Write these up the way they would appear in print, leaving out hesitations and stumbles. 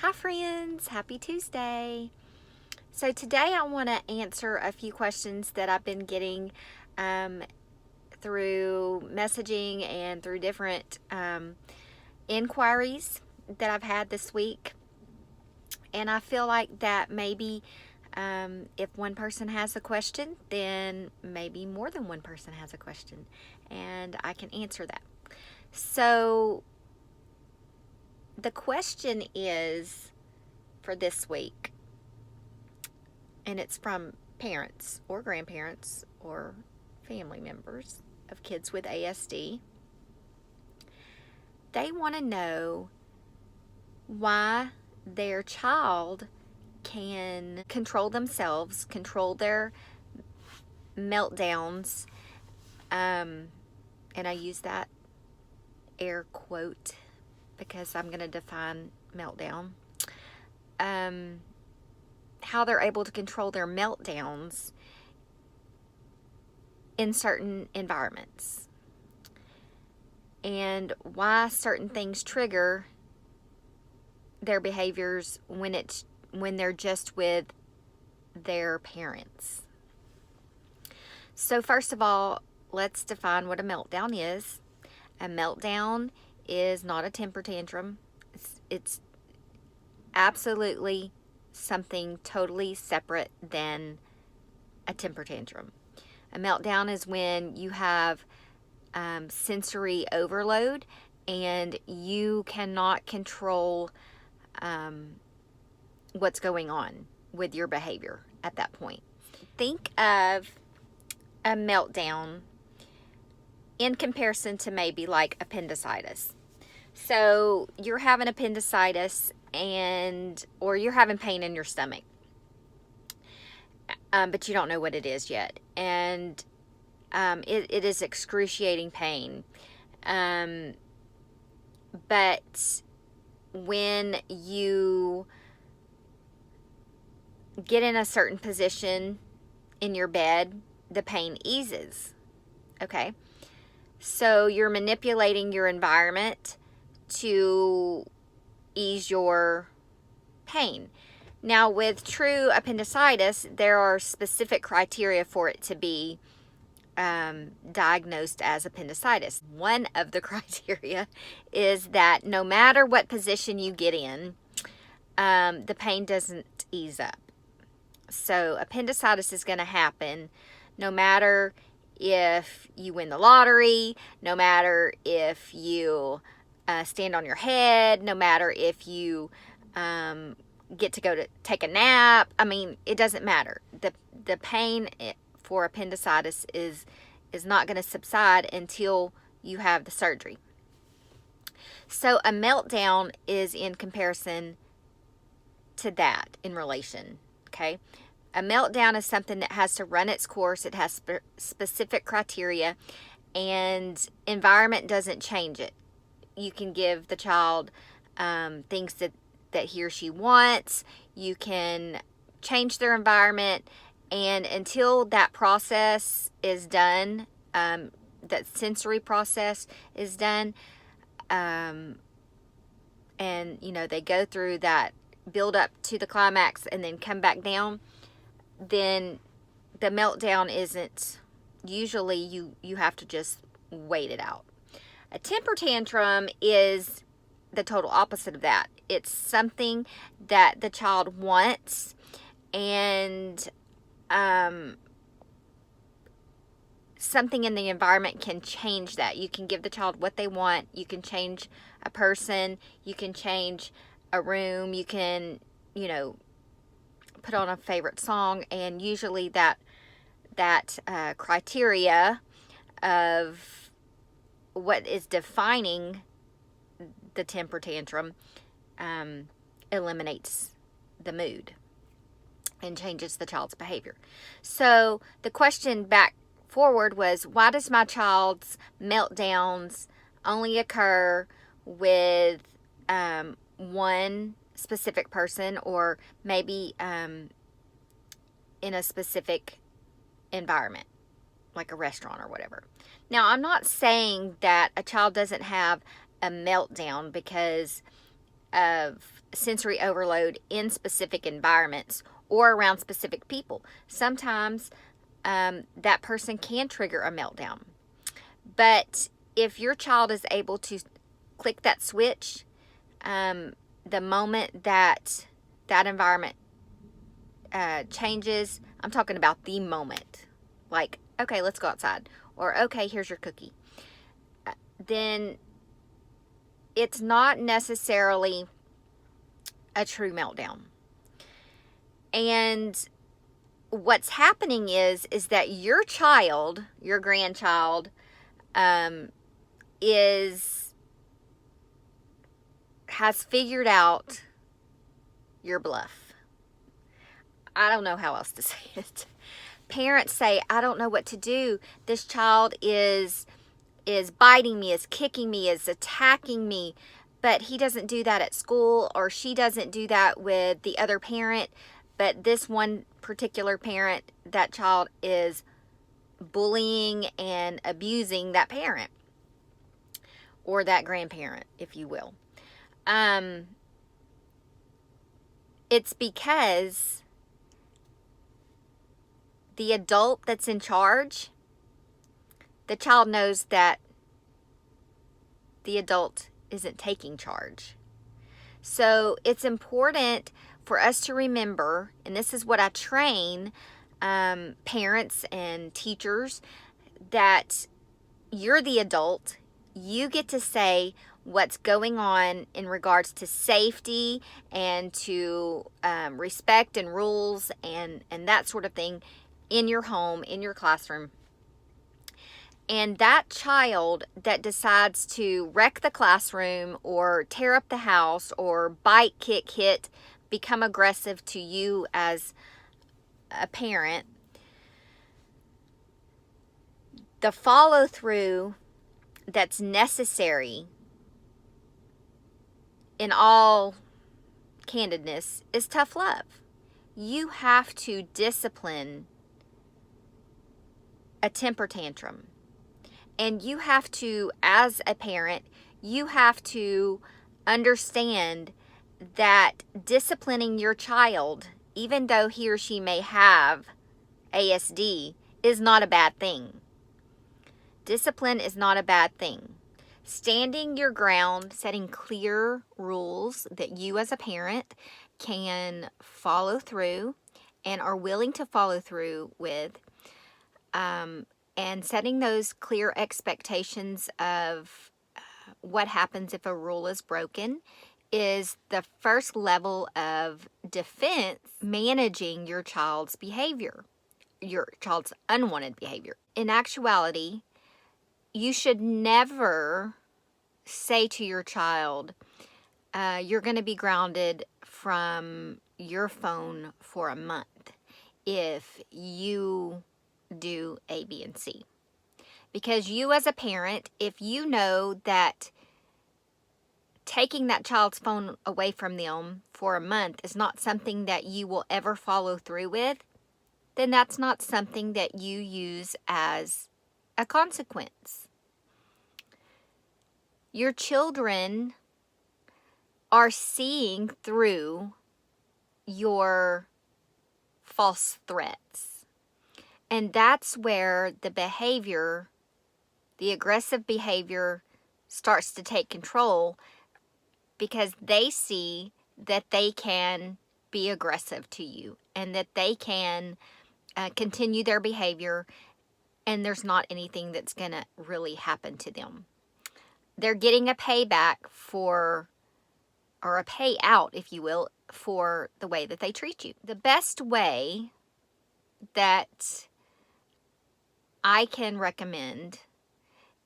Hi friends, happy Tuesday. So today I want to answer a few questions that I've been getting through messaging and through different inquiries that I've had this week. And I feel like that maybe if one person has a question, then maybe more than one person has a question, and I can answer that. So the question is for this week, and it's from parents or grandparents or family members of kids with ASD. They want to know why their child can control themselves, control their meltdowns, and I use that air quote because I'm going to define meltdown. How they're able to control their meltdowns in certain environments, and why certain things trigger their behaviors when they're just with their parents. So first of all, let's define what a meltdown is. A meltdown is not a temper tantrum. It's absolutely something totally separate than a temper tantrum. A meltdown is when you have sensory overload and you cannot control what's going on with your behavior at that point. Think of a meltdown in comparison to maybe like appendicitis. So you're having appendicitis or you're having pain in your stomach, but you don't know what it is yet, and it is excruciating pain. But when you get in a certain position in your bed, the pain eases. Okay? So you're manipulating your environment to ease your pain. Now, with true appendicitis, there are specific criteria for it to be diagnosed as appendicitis. One of the criteria is that no matter what position you get in, the pain doesn't ease up. So appendicitis is going to happen no matter if you win the lottery, no matter if you stand on your head, no matter if you get to go to take a nap. I mean, it doesn't matter. The pain for appendicitis is not going to subside until you have the surgery. So a meltdown is in comparison to that in relation, okay? A meltdown is something that has to run its course. It has specific criteria, and environment doesn't change it. You can give the child things that he or she wants. You can change their environment, and until that process is done, that sensory process is done, and they go through that build up to the climax and then come back down, then the meltdown isn't, usually you have to just wait it out. A temper tantrum is the total opposite of that. It's something that the child wants, and something in the environment can change that. You can give the child what they want. You can change a person. You can change a room. You can, put on a favorite song, and usually that criteria of what is defining the temper tantrum eliminates the mood and changes the child's behavior. So the question back forward was, why does my child's meltdowns only occur with one specific person, or maybe in a specific environment, like a restaurant or whatever? Now, I'm not saying that a child doesn't have a meltdown because of sensory overload in specific environments or around specific people. Sometimes that person can trigger a meltdown. But if your child is able to click that switch, the moment that that environment changes, I'm talking about the moment, like, okay, let's go outside, or okay, here's your cookie, then it's not necessarily a true meltdown. And what's happening is that your child, your grandchild, has figured out your bluff. I don't know how else to say it. Parents say, I don't know what to do. This child is biting me, is kicking me, is attacking me, but he doesn't do that at school, or she doesn't do that with the other parent, but this one particular parent, that child is bullying and abusing that parent or that grandparent, if you will. It's because the adult that's in charge, the child knows that the adult isn't taking charge. So it's important for us to remember, and this is what I train parents and teachers, that you're the adult. You get to say what's going on in regards to safety and to respect and rules and that sort of thing in your home, in your classroom. And that child that decides to wreck the classroom or tear up the house or bite, kick, hit, become aggressive to you as a parent, the follow through that's necessary, in all candidness, is tough love. You have to discipline a temper tantrum. And you have to, as a parent, you have to understand that disciplining your child, even though he or she may have ASD, is not a bad thing. Discipline is not a bad thing. Standing your ground, setting clear rules that you as a parent can follow through and are willing to follow through with, and setting those clear expectations of what happens if a rule is broken, is the first level of defense managing your child's behavior, your child's unwanted behavior. In actuality, you should never say to your child, you're going to be grounded from your phone for a month if you do A, B, and C. Because you as a parent, if you know that taking that child's phone away from them for a month is not something that you will ever follow through with, then that's not something that you use as a consequence. Your children are seeing through your false threats. And that's where the behavior, the aggressive behavior, starts to take control, because they see that they can be aggressive to you and that they can continue their behavior, and there's not anything that's going to really happen to them. They're getting a payback for, or a payout, if you will, for the way that they treat you. The best way that I can recommend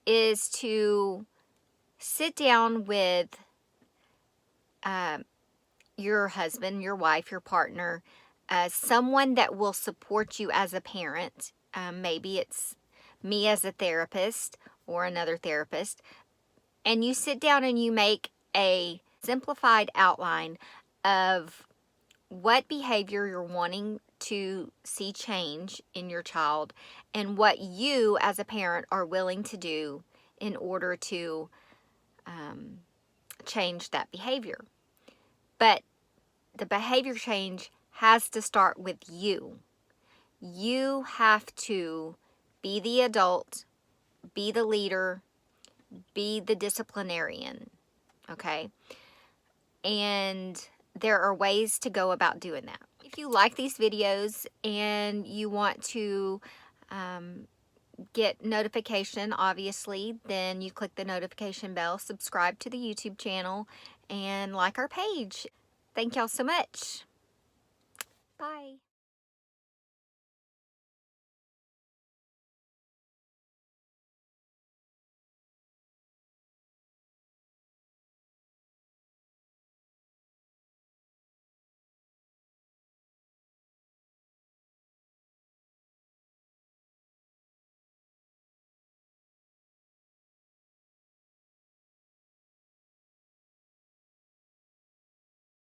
is to sit down with your husband, your wife, your partner, someone that will support you as a parent. Maybe it's me as a therapist or another therapist. And you sit down and you make a simplified outline of what behavior you're wanting to see change in your child and what you as a parent are willing to do in order to change that behavior. But the behavior change has to start with you. You have to be the adult, be the leader, be the disciplinarian, okay? And there are ways to go about doing that. If you like these videos and you want to get notification, obviously, then you click the notification bell, subscribe to the YouTube channel, and like our page. Thank y'all so much. Bye.